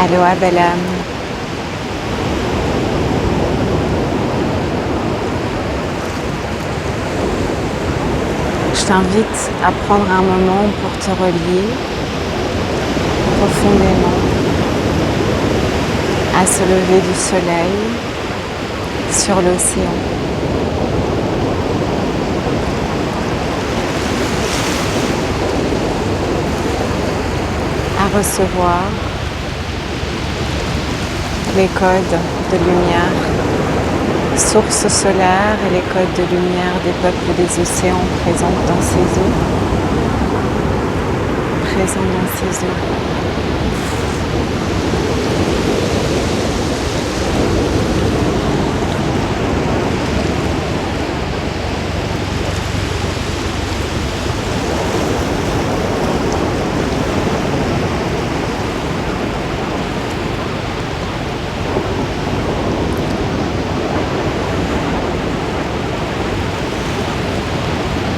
Aloha belle âme. Je t'invite à prendre un moment pour te relier profondément à ce lever du soleil sur l'océan. À recevoir les codes de lumière, source solaire et les codes de lumière des peuples des océans présents dans ces eaux.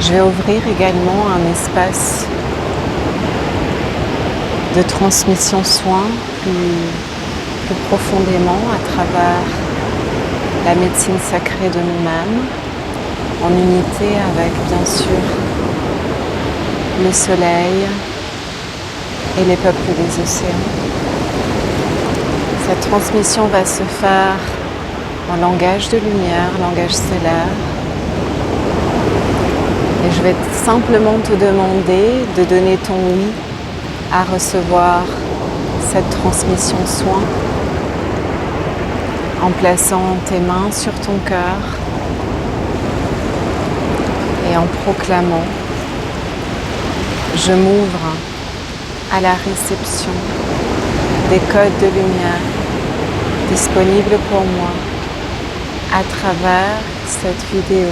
Je vais ouvrir également un espace de transmission soin plus profondément à travers la médecine sacrée de nous-mêmes, en unité avec bien sûr le soleil et les peuples des océans. Cette transmission va se faire en langage de lumière, langage stellaire. Et je vais simplement te demander de donner ton oui à recevoir cette transmission soin en plaçant tes mains sur ton cœur et en proclamant « Je m'ouvre à la réception des codes de lumière disponibles pour moi à travers cette vidéo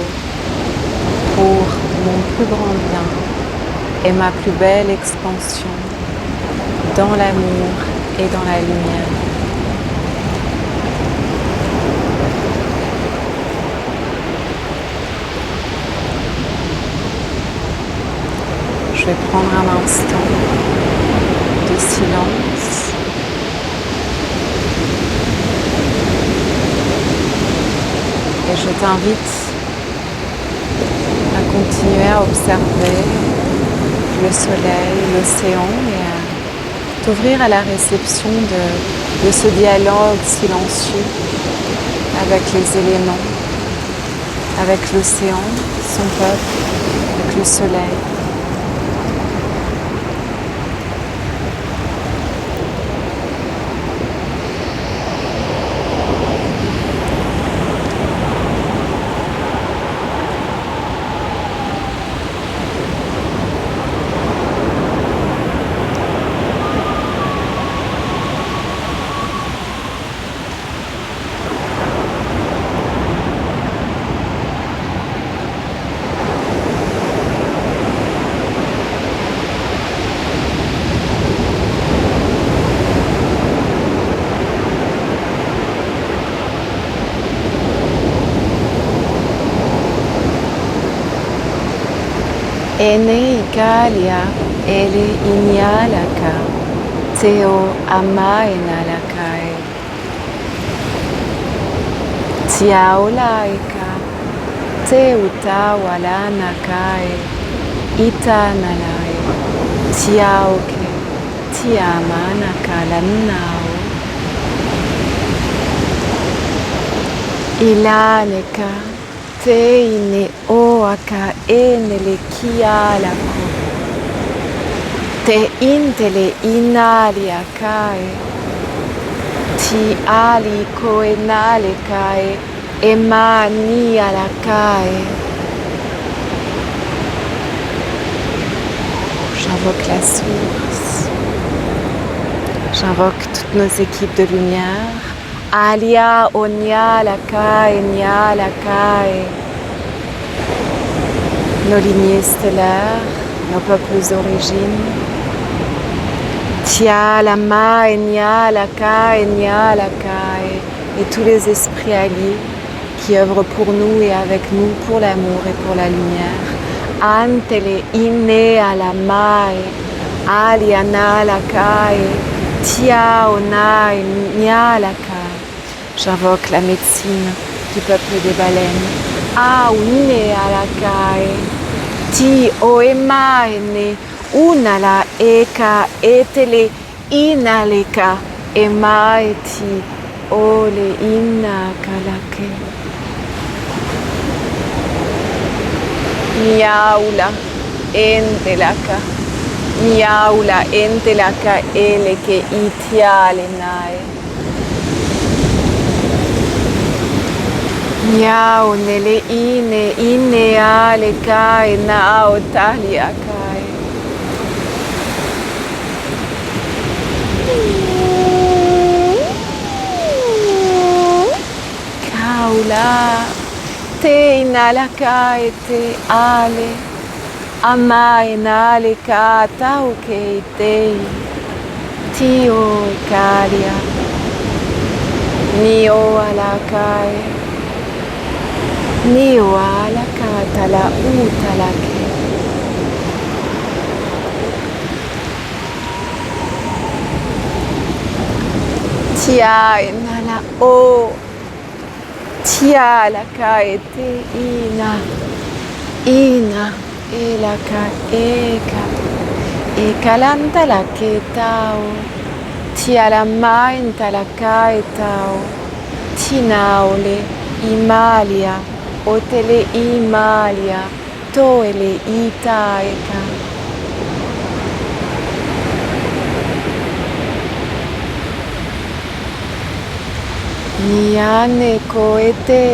pour mon plus grand bien et ma plus belle expansion dans l'amour et dans la lumière. » Je vais prendre un instant de silence. Et je t'invite à continuer à observer le soleil, l'océan et à t'ouvrir à la réception de ce dialogue silencieux avec les éléments, avec l'océan, son peuple, avec le soleil. Ene ikalia ele inyalaka teo amaenalakae tiaolaika te utawalanakae itanalae tiaoke tiamanakalanao ilaleka te ine oaka enele kialako te intele inaliakae ti aliko enalekae emanialakae. J'invoque la source. J'invoque toutes nos équipes de lumière. Alia onyalakae nyalakae. Nos lignées stellaires, nos peuples origines. Tia lama enyalakae nyalakae. Et tous les esprits alliés qui œuvrent pour nous et avec nous, pour l'amour et pour la lumière. Antele ine alamai, aliana lakae, Tia Ona Nyalaka. J'invoque la médecine du peuple des baleines. Aune Alakae. Ti Oema Ene. Unala Eka Etele Inaleka. Ema Eti Ole Inna Kalake. Niaula Entelaka. Niaula Entelaka Eleke Itiale Nae. Niau nele ine ale kai nao talia kai. Kaula te inala kai te ale ama inale ka tau ke te tio kalia nio ala kai. Niwa la katala utalake. Tia inala o. Tia la kaete ina. Ina elaka eka. Ekalanta la ketao. Tia la mainta la kaetao. Tinaole imalia. Otele imalia, toele itaeka. Niane koete,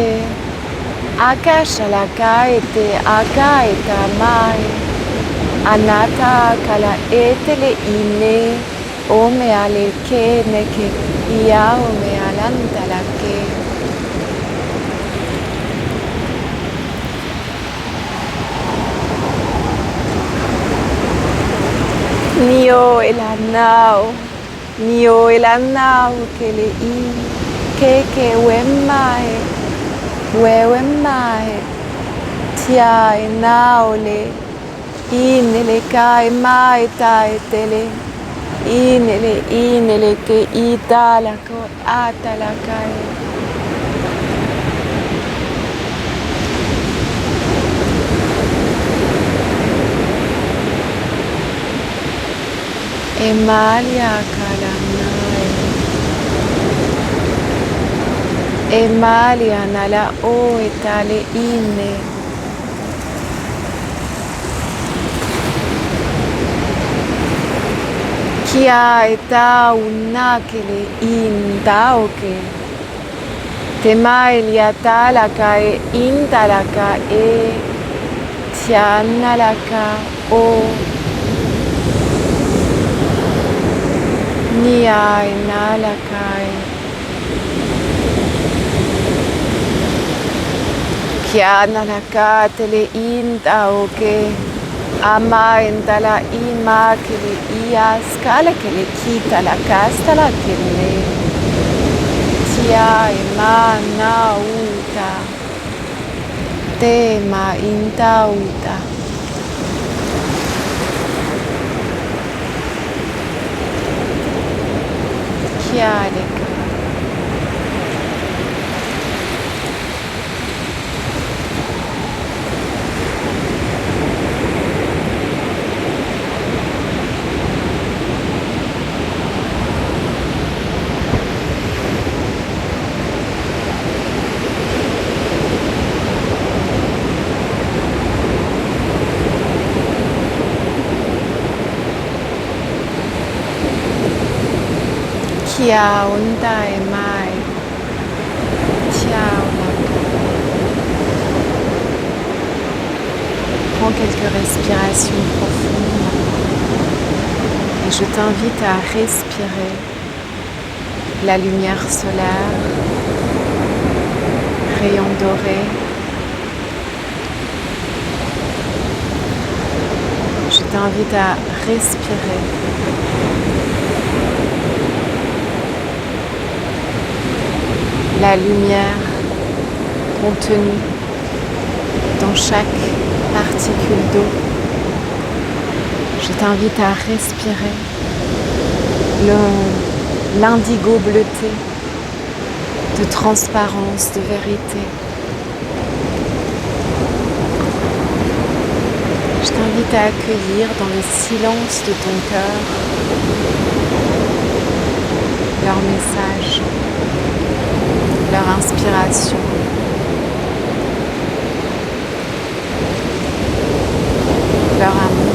akasha la kaete, akaeta mai. Anata kala etele ine, ome ale ke neke, ia ome alanta la ke. Nio elanau ke le I, ke wemae, tia e naole, inele ka e mai tae tele, inele ke itala ko atala kai. Emalia kalanae. Emalia nala o etale ine. Kia eta unakele indaoke. Temaelia talaka e intalaka e tianalaka o. Nia inalakai. Kiana la katele inta oke. Ama intala ima kele ia skala kele kita la casta la kele. Tia ima na uta. Tema inta uta. Chiareka. Kia onda e mai. Ciao. Prends quelques respirations profondes et je t'invite à respirer la lumière solaire, rayon doré. Je t'invite à respirer la lumière contenue dans chaque particule d'eau. Je t'invite à respirer le l'indigo bleuté de transparence, de vérité. Je t'invite à accueillir dans le silence de ton cœur leur message, leur inspiration. Leur amour.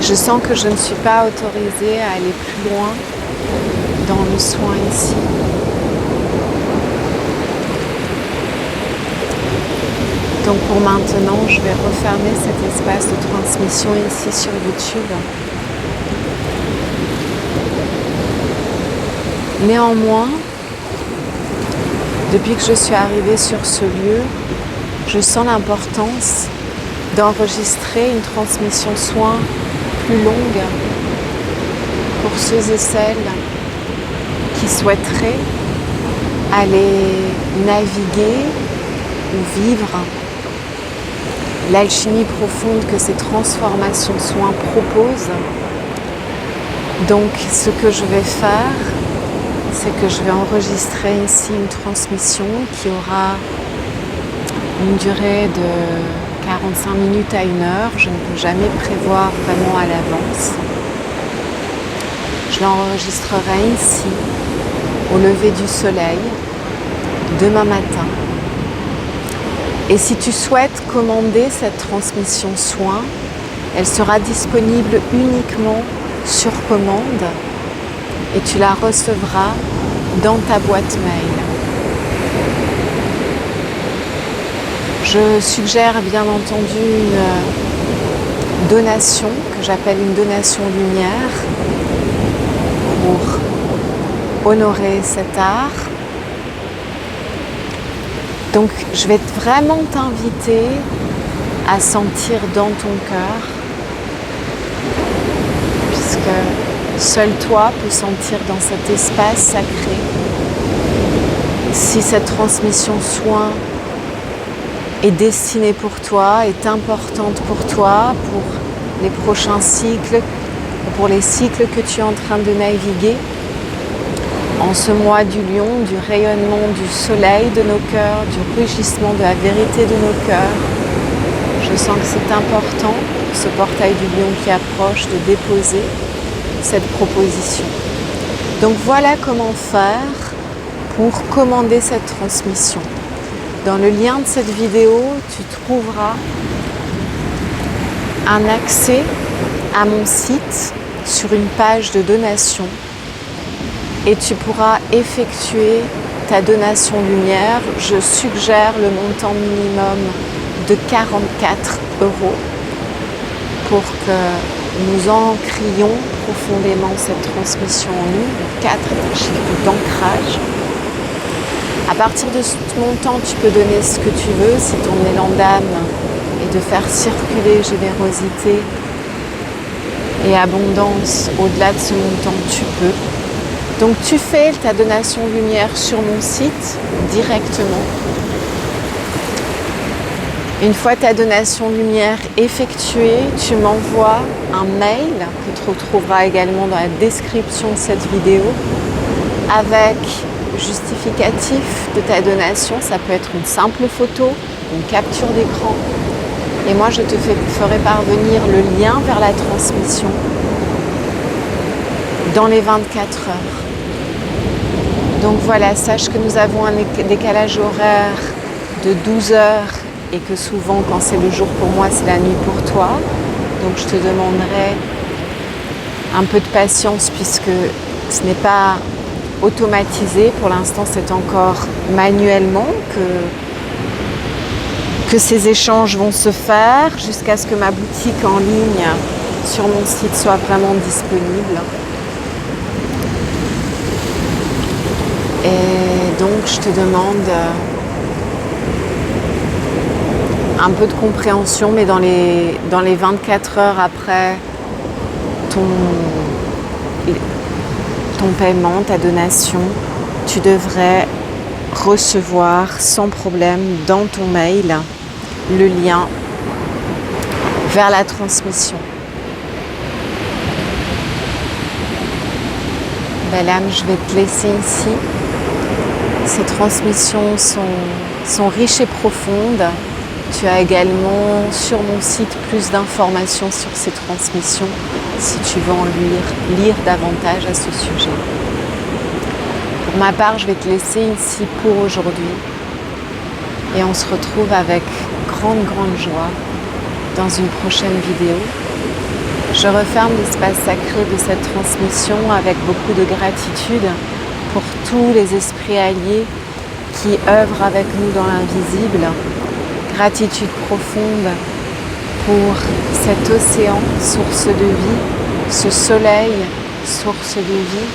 Je sens que je ne suis pas autorisée à aller plus loin dans le soin ici. Donc pour maintenant, je vais refermer cet espace de transmission ici sur YouTube. Néanmoins, depuis que je suis arrivée sur ce lieu, je sens l'importance d'enregistrer une transmission soin plus longue pour ceux et celles qui souhaiteraient aller naviguer ou vivre l'alchimie profonde que ces transformations soins proposent. Donc ce que je vais faire, c'est que je vais enregistrer ici une transmission qui aura une durée de 45 minutes à 1 heure. Je ne peux jamais prévoir vraiment à l'avance. Je l'enregistrerai ici, au lever du soleil, demain matin. Et si tu souhaites commander cette transmission soin, elle sera disponible uniquement sur commande et tu la recevras dans ta boîte mail. Je suggère bien entendu une donation que j'appelle une donation lumière pour honorer cet art. Donc je vais vraiment t'inviter à sentir dans ton cœur, puisque seul toi peux sentir dans cet espace sacré si cette transmission soin est destinée pour toi, est importante pour toi, pour les prochains cycles, pour les cycles que tu es en train de naviguer. En ce mois du lion, du rayonnement du soleil de nos cœurs, du rugissement de la vérité de nos cœurs, je sens que c'est important, ce portail du lion qui approche, de déposer cette proposition. Donc voilà comment faire pour commander cette transmission. Dans le lien de cette vidéo, tu trouveras un accès à mon site sur une page de donation et tu pourras effectuer ta donation lumière. Je suggère le montant minimum de 44 € pour que nous ancrions profondément cette transmission en nous. 4 est un chiffre d'ancrage. À partir de ce montant, tu peux donner ce que tu veux. Si ton élan d'âme est de faire circuler générosité et abondance au-delà de ce montant, tu peux. Donc tu fais ta donation lumière sur mon site directement. Une fois ta donation lumière effectuée, tu m'envoies un mail que tu retrouveras également dans la description de cette vidéo avec justificatif de ta donation. Ça peut être une simple photo, une capture d'écran. Et moi, je te ferai parvenir le lien vers la transmission dans les 24 heures. Donc voilà, sache que nous avons un décalage horaire de 12 heures et que souvent, quand c'est le jour pour moi, c'est la nuit pour toi. Donc je te demanderai un peu de patience puisque ce n'est pas automatisé. Pour l'instant, c'est encore manuellement que ces échanges vont se faire jusqu'à ce que ma boutique en ligne sur mon site soit vraiment disponible. Et donc, je te demande un peu de compréhension, mais dans les 24 heures après ton paiement, ta donation, tu devrais recevoir sans problème dans ton mail le lien vers la transmission. Belle âme, je vais te laisser ici. Ces transmissions sont riches et profondes. Tu as également sur mon site plus d'informations sur ces transmissions si tu veux en lire davantage à ce sujet. Pour ma part, je vais te laisser ici pour aujourd'hui et on se retrouve avec grande joie dans une prochaine vidéo. Je referme l'espace sacré de cette transmission avec beaucoup de gratitude pour tous les esprits alliés qui œuvrent avec nous dans l'invisible. Gratitude profonde pour cet océan, source de vie, ce soleil, source de vie,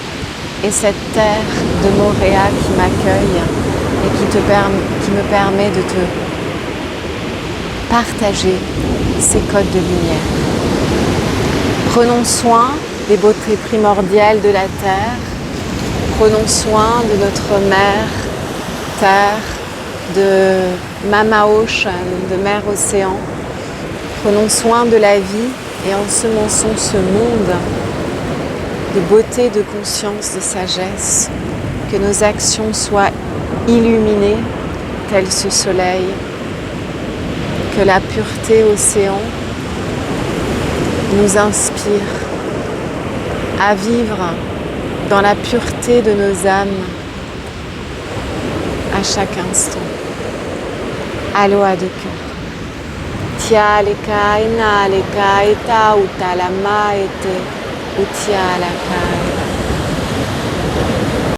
et cette terre de Moréa qui m'accueille et qui me permet de te partager ces codes de lumière. Prenons soin des beautés primordiales de la terre, prenons soin de notre mère, terre, de Mama Ocean, de Mère Océan. Prenons soin de la vie et ensemençons ce monde de beauté, de conscience, de sagesse. Que nos actions soient illuminées, tel ce soleil. Que la pureté océan nous inspire à vivre dans la pureté de nos âmes à chaque instant. Aloha de cœur. Tia leka ina leka eta uta lama ete utia laka.